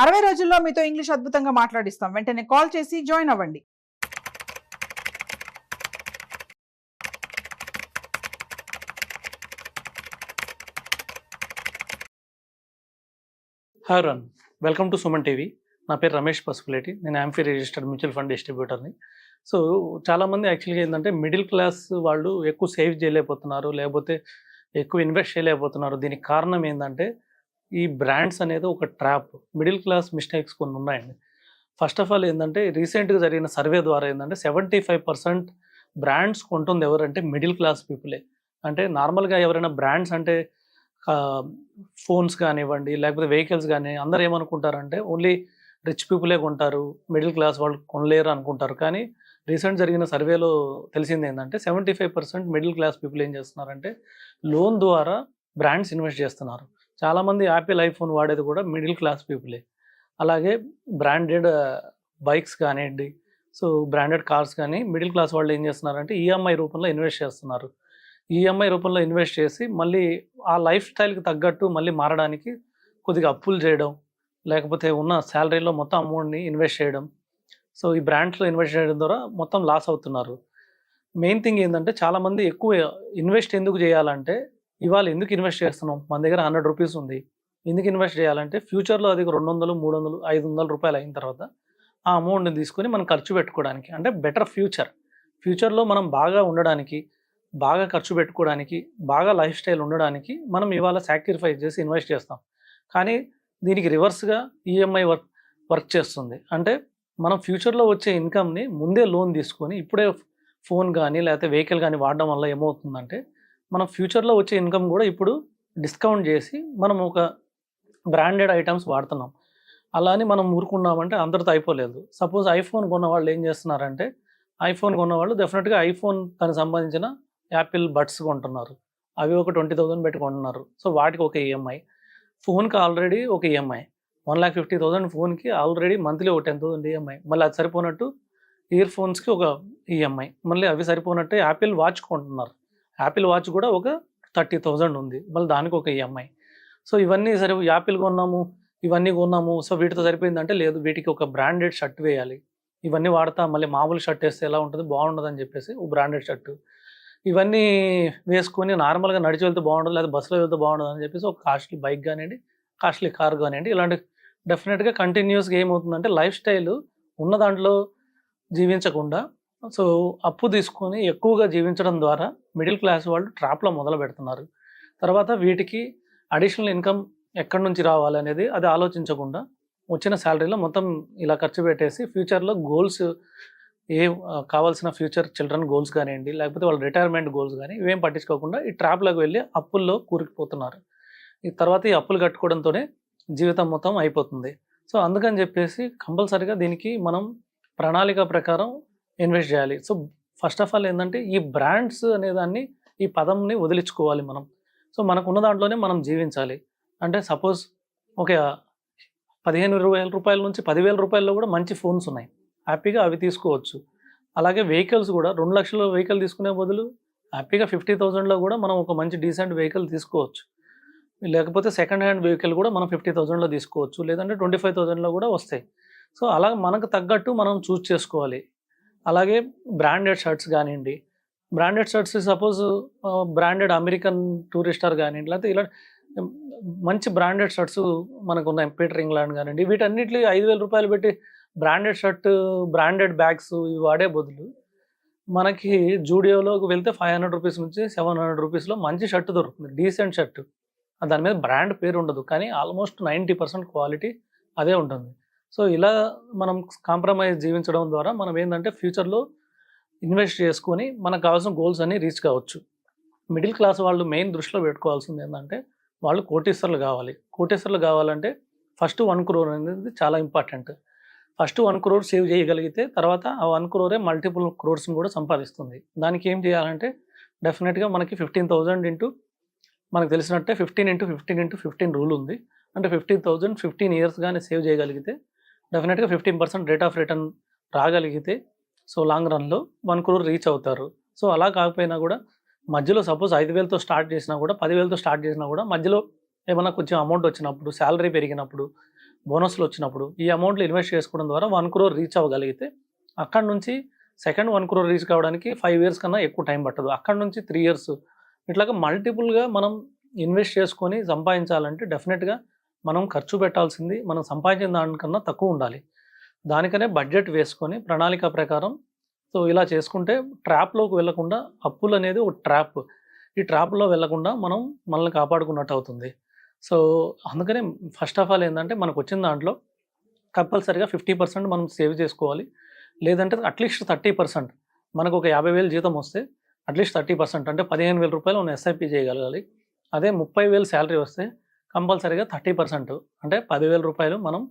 60 రోజుల్లో మీతో ఇంగ్లీష్ అద్భుతంగా మాట్లాడిస్తాం. వెంటనే కాల్ చేసి జాయిన్ అవ్వండి. హాయ్ రన్, వెల్కమ్ టు సుమన్ టీవీ. నా పేరు రమేష్ పసుపులేటి. నేను యాంఫీ రిజిస్టర్డ్ మ్యూచువల్ ఫండ్ డిస్ట్రిబ్యూటర్ని. సో చాలామంది యాక్చువల్గా ఏంటంటే మిడిల్ క్లాస్ వాళ్ళు ఎక్కువ సేవ్ చేయలేకపోతున్నారు, లేకపోతే ఎక్కువ ఇన్వెస్ట్ చేయలేకపోతున్నారు. దీనికి కారణం ఏంటంటే ఈ బ్రాండ్స్ అనేది ఒక ట్రాప్. మిడిల్ క్లాస్ మిస్టేక్స్ కొన్ని ఉన్నాయండి. ఫస్ట్ ఆఫ్ ఆల్ ఏంటంటే రీసెంట్గా జరిగిన సర్వే ద్వారా ఏంటంటే 75% బ్రాండ్స్ కొంటుంది ఎవరంటే మిడిల్ క్లాస్ పీపులే. అంటే నార్మల్గా ఎవరైనా బ్రాండ్స్ అంటే ఫోన్స్ కానివ్వండి, లేకపోతే వెహికల్స్ కానీ అందరూ ఏమనుకుంటారంటే ఓన్లీ రిచ్ పీపులే కొంటారు, మిడిల్ క్లాస్ వాళ్ళు కొనలేరు అనుకుంటారు. కానీ రీసెంట్ జరిగిన సర్వేలో తెలిసింది ఏంటంటే 75% మిడిల్ క్లాస్ పీపుల్ ఏం చేస్తున్నారంటే లోన్ ద్వారా బ్రాండ్స్ ఇన్వెస్ట్ చేస్తున్నారు. చాలామంది యాపిల్ ఐఫోన్ వాడేది కూడా మిడిల్ క్లాస్ పీపులే. అలాగే బ్రాండెడ్ బైక్స్ కానివ్వండి, సో బ్రాండెడ్ కార్స్ కానీ మిడిల్ క్లాస్ వాళ్ళు ఏం చేస్తున్నారంటే ఈఎంఐ రూపంలో ఇన్వెస్ట్ చేస్తున్నారు. ఈఎంఐ రూపంలో ఇన్వెస్ట్ చేసి మళ్ళీ ఆ లైఫ్ స్టైల్కి తగ్గట్టు మళ్ళీ మారడానికి కొద్దిగా అప్పులు చేయడం, లేకపోతే ఉన్న శాలరీలో మొత్తం అమౌంట్ని ఇన్వెస్ట్ చేయడం. సో ఈ బ్రాండ్స్లో ఇన్వెస్ట్ చేయడం ద్వారా మొత్తం లాస్ అవుతున్నారు. మెయిన్ థింగ్ ఏంటంటే చాలామంది ఎక్కువ ఇన్వెస్ట్ ఎందుకు చేయాలంటే, ఇవాళ ఎందుకు ఇన్వెస్ట్ చేస్తున్నాం, మన దగ్గర 100 రూపీస్ ఉంది, ఎందుకు ఇన్వెస్ట్ చేయాలంటే ఫ్యూచర్లో అది 200, 300, 500 రూపాయలు అయిన తర్వాత ఆ అమౌంట్ని తీసుకొని మనం ఖర్చు పెట్టుకోవడానికి, అంటే బెటర్ ఫ్యూచర్లో మనం బాగా ఉండడానికి, బాగా ఖర్చు పెట్టుకోవడానికి, బాగా లైఫ్ స్టైల్ ఉండడానికి మనం ఇవాళ సాక్రిఫైస్ చేసి ఇన్వెస్ట్ చేస్తాం. కానీ దీనికి రివర్స్గా ఈఎంఐ వర్క్ చేస్తుంది. అంటే మనం ఫ్యూచర్లో వచ్చే ఇన్కమ్ని ముందే లోన్ తీసుకొని ఇప్పుడే ఫోన్ కానీ లేకపోతే వెహికల్ కానీ వాడడం వల్ల ఏమవుతుందంటే మనం ఫ్యూచర్లో వచ్చే ఇన్కమ్ కూడా ఇప్పుడు డిస్కౌంట్ చేసి మనం ఒక బ్రాండెడ్ ఐటమ్స్ వాడుతున్నాం. అలా అని మనం ఊరుకున్నామంటే అందరితో అయిపోలేదు. సపోజ్ ఐఫోన్ కొన్న వాళ్ళు ఏం చేస్తున్నారంటే, ఐఫోన్ కొన్నవాళ్ళు డెఫినెట్గా ఐఫోన్ దానికి సంబంధించిన యాపిల్ బడ్స్ కొంటున్నారు. అవి ఒక 20,000 పెట్టి కొంటున్నారు. సో వాటికి ఒక ఈఎంఐ, ఫోన్కి ఆల్రెడీ ఒక ఈఎంఐ 1,50,000 ఫోన్కి ఆల్రెడీ మంత్లీ ఒక 10,000 ఈఎంఐ. మళ్ళీ అది సరిపోనట్టు ఇయర్ ఫోన్స్కి ఒక ఈఎంఐ, మళ్ళీ అవి సరిపోనట్టు యాపిల్ వాచ్ కొంటున్నారు. యాపిల్ వాచ్ కూడా ఒక 30,000 ఉంది, మళ్ళీ దానికి ఒక ఈఎంఐ. సో ఇవన్నీ సరే యాపిల్ కొన్నాము, ఇవన్నీ కొన్నాము, సో వీటితో సరిపోయిందంటే లేదు, వీటికి ఒక బ్రాండెడ్ షర్ట్ వేయాలి. ఇవన్నీ వాడతా మళ్ళీ మామూలు షర్ట్ వేస్తే ఎలా ఉంటుంది, బాగుండదని చెప్పేసి ఒక బ్రాండెడ్ షర్టు, ఇవన్నీ వేసుకొని నార్మల్గా నడిచి వెళ్తే బాగుండదు, లేదా బస్సులో వెళ్తే బాగుండదు అని చెప్పేసి ఒక కాస్ట్లీ బైక్ కానివ్వండి, కాస్ట్లీ కార్ కానివ్వండి, ఇలాంటి డెఫినెట్గా కంటిన్యూస్గా ఏమవుతుందంటే లైఫ్ స్టైల్ ఉన్న దాంట్లో జీవించకుండా సో అప్పు తీసుకొని ఎక్కువగా జీవించడం ద్వారా మిడిల్ క్లాస్ వాళ్ళు ట్రాప్లో మొదలు పెడుతున్నారు. తర్వాత వీటికి అడిషనల్ ఇన్కమ్ ఎక్కడి నుంచి రావాలి అనేది అది ఆలోచించకుండా వచ్చిన శాలరీలో మొత్తం ఇలా ఖర్చు పెట్టేసి ఫ్యూచర్లో గోల్స్ కావాల్సిన ఫ్యూచర్ చిల్డ్రన్ గోల్స్ కానివ్వండి, లేకపోతే వాళ్ళ రిటైర్మెంట్ గోల్స్ కానీ ఇవేం పట్టించుకోకుండా ఈ ట్రాప్లోకి వెళ్ళి అప్పుల్లో కూరుకుపోతున్నారు. ఈ తర్వాత ఈ అప్పులు కట్టుకోవడంతోనే జీవితం మొత్తం అయిపోతుంది. సో అందుకని చెప్పేసి కంపల్సరీగా దీనికి మనం ప్రణాళిక ప్రకారం ఇన్వెస్ట్ చేయాలి. సో ఫస్ట్ ఆఫ్ ఆల్ ఏంటంటే ఈ బ్రాండ్స్ అనేదాన్ని, ఈ పదంని వదిలించుకోవాలి మనం. సో మనకున్న దాంట్లోనే మనం జీవించాలి. అంటే సపోజ్ ఒక 15,000 రూపాయల నుంచి 10,000 రూపాయల్లో కూడా మంచి ఫోన్స్ ఉన్నాయి, హ్యాపీగా అవి తీసుకోవచ్చు. అలాగే వెహికల్స్ కూడా 2 లక్షల వెహికల్ తీసుకునే బదులు హ్యాపీగా 50,000లో కూడా మనం ఒక మంచి డీసెంట్ వెహికల్ తీసుకోవచ్చు. లేకపోతే సెకండ్ హ్యాండ్ వెహికల్ కూడా మనం 50,000లో తీసుకోవచ్చు, లేదంటే 25,000లో కూడా వస్తాయి. సో అలా మనకు తగ్గట్టు మనం చూస్ చేసుకోవాలి. అలాగే బ్రాండెడ్ షర్ట్స్ కానివ్వండి, branded shirts suppose branded American Tourister కానివ్వండి, లేకపోతే ఇలా మంచి బ్రాండెడ్ షర్ట్స్ మనకు ఉన్నాయి, పీటర్ ఇంగ్లాండ్ కానివ్వండి, వీటన్నిటిని 5,000 రూపాయలు పెట్టి బ్రాండెడ్ షర్ట్, బ్రాండెడ్ బ్యాగ్స్ ఇవి వాడే బదులు మనకి జూడియోలోకి వెళ్తే 500 రూపీస్ నుంచి 700 రూపీస్లో మంచి షర్ట్ దొరుకుతుంది, డీసెంట్ షర్ట్. దాని మీద బ్రాండ్ పేరు ఉండదు, కానీ ఆల్మోస్ట్ 90% క్వాలిటీ అదే ఉంటుంది. సో ఇలా మనం కాంప్రమైజ్ జీవించడం ద్వారా మనం ఏంటంటే ఫ్యూచర్లో ఇన్వెస్ట్ చేసుకొని మనకు కావాల్సిన గోల్స్ అన్ని రీచ్ కావచ్చు. మిడిల్ క్లాస్ వాళ్ళు మెయిన్ దృష్టిలో పెట్టుకోవాల్సింది ఏంటంటే వాళ్ళు కోటీశ్వర్లు కావాలి. కోటీశ్వర్లు కావాలంటే ఫస్ట్ 1 crore అనేది చాలా ఇంపార్టెంట్. ఫస్ట్ 1 crore సేవ్ చేయగలిగితే తర్వాత ఆ 1 crore మల్టిపుల్ క్రోర్స్ని కూడా సంపాదిస్తుంది. దానికి ఏం చేయాలంటే డెఫినెట్గా మనకి 15,000 ఇంటూ, మనకు తెలిసినట్టే 15 × 15 × 15 రూల్ ఉంది. అంటే 50,000 15 years కానీ సేవ్ చేయగలిగితే డెఫినెట్గా 15% రేట్ ఆఫ్ రిటర్న్ రాగలిగితే సో లాంగ్ రన్లో 1 crore రీచ్ అవుతారు. సో అలా కాకపోయినా కూడా మధ్యలో సపోజ్ 5,000తో స్టార్ట్ చేసినా కూడా, 10,000తో స్టార్ట్ చేసినా కూడా మధ్యలో ఏమన్నా కొంచెం అమౌంట్ వచ్చినప్పుడు, శాలరీ పెరిగినప్పుడు, బోనస్లు వచ్చినప్పుడు ఈ అమౌంట్లు ఇన్వెస్ట్ చేసుకోవడం ద్వారా 1 crore రీచ్ అవ్వగలిగితే అక్కడ నుంచి సెకండ్ 1 crore రీచ్ కావడానికి 5 years కన్నా ఎక్కువ టైం పట్టదు. అక్కడ నుంచి 3 years ఇట్లాగా మల్టిపుల్గా మనం ఇన్వెస్ట్ చేసుకొని సంపాదించాలంటే డెఫినెట్గా మనం ఖర్చు పెట్టాల్సింది మనం సంపాదించిన దానికన్నా తక్కువ ఉండాలి. దానికనే బడ్జెట్ వేసుకొని ప్రణాళిక ప్రకారం సో ఇలా చేసుకుంటే ట్రాప్లోకి వెళ్ళకుండా, అప్పులు అనేది ఒక ట్రాప్, ఈ ట్రాప్లో వెళ్ళకుండా మనం మనల్ని కాపాడుకున్నట్టు అవుతుంది. సో అందుకనే ఫస్ట్ ఆఫ్ ఆల్ ఏంటంటే మనకు వచ్చిన దాంట్లో కంపల్సరీగా 50% మనం సేవ్ చేసుకోవాలి. లేదంటే అట్లీస్ట్ 30%, మనకు ఒక 50,000 జీతం వస్తే అట్లీస్ట్ 30% అంటే 15,000 రూపాయలు మనం ఎస్ఐపి చేయగలగాలి. అదే 30,000 శాలరీ వస్తే కంపల్సరీగా 30% అంటే 10,000 రూపాయలు మనం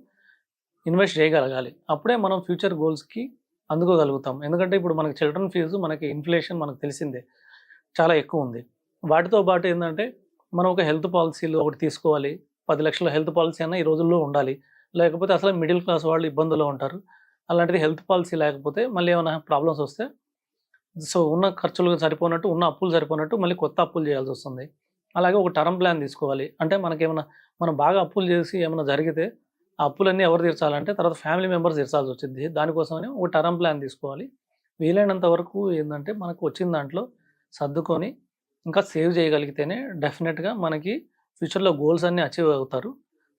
ఇన్వెస్ట్ చేయగలగాలి. అప్పుడే మనం ఫ్యూచర్ గోల్స్కి అందుకోగలుగుతాం. ఎందుకంటే ఇప్పుడు మనకి చిల్డ్రన్ ఫీజు, మనకి ఇన్ఫ్లేషన్ మనకు తెలిసిందే చాలా ఎక్కువ ఉంది. వాటితో పాటు ఏంటంటే మనం ఒక హెల్త్ పాలసీలు ఒకటి తీసుకోవాలి. 10 లక్షల హెల్త్ పాలసీ అన్న ఈ రోజుల్లో ఉండాలి. లేకపోతే అసలు మిడిల్ క్లాస్ వాళ్ళు ఇబ్బందుల్లో ఉంటారు. అలాంటిది హెల్త్ పాలసీ లేకపోతే మళ్ళీ ఏమైనా ప్రాబ్లమ్స్ వస్తే సో ఉన్న ఖర్చులు సరిపోనట్టు, ఉన్న అప్పులు సరిపోనట్టు మళ్ళీ కొత్త అప్పులు చేయాల్సి వస్తుంది. అలాగే ఒక టర్మ్ ప్లాన్ తీసుకోవాలి. అంటే మనకేమైనా మనం బాగా అప్పులు చేసి ఏమైనా జరిగితే ఆ అప్పులన్నీ ఎవరు తీర్చాలంటే తర్వాత ఫ్యామిలీ మెంబర్స్ తీర్చాల్సి వచ్చింది. దానికోసమని ఒక టర్మ్ ప్లాన్ తీసుకోవాలి. వీలైనంత వరకు ఏంటంటే మనకు వచ్చిన దాంట్లో సర్దుకొని ఇంకా సేవ్ చేయగలిగితేనే డెఫినెట్గా మనకి ఫ్యూచర్లో గోల్స్ అన్నీ అచీవ్ అవుతారు.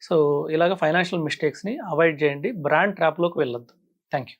సో ఇలాగ ఫైనాన్షియల్ మిస్టేక్స్ని అవాయిడ్ చేయండి. బ్రాండ్ ట్రాప్లోకి వెళ్ళొద్దు. Thank you.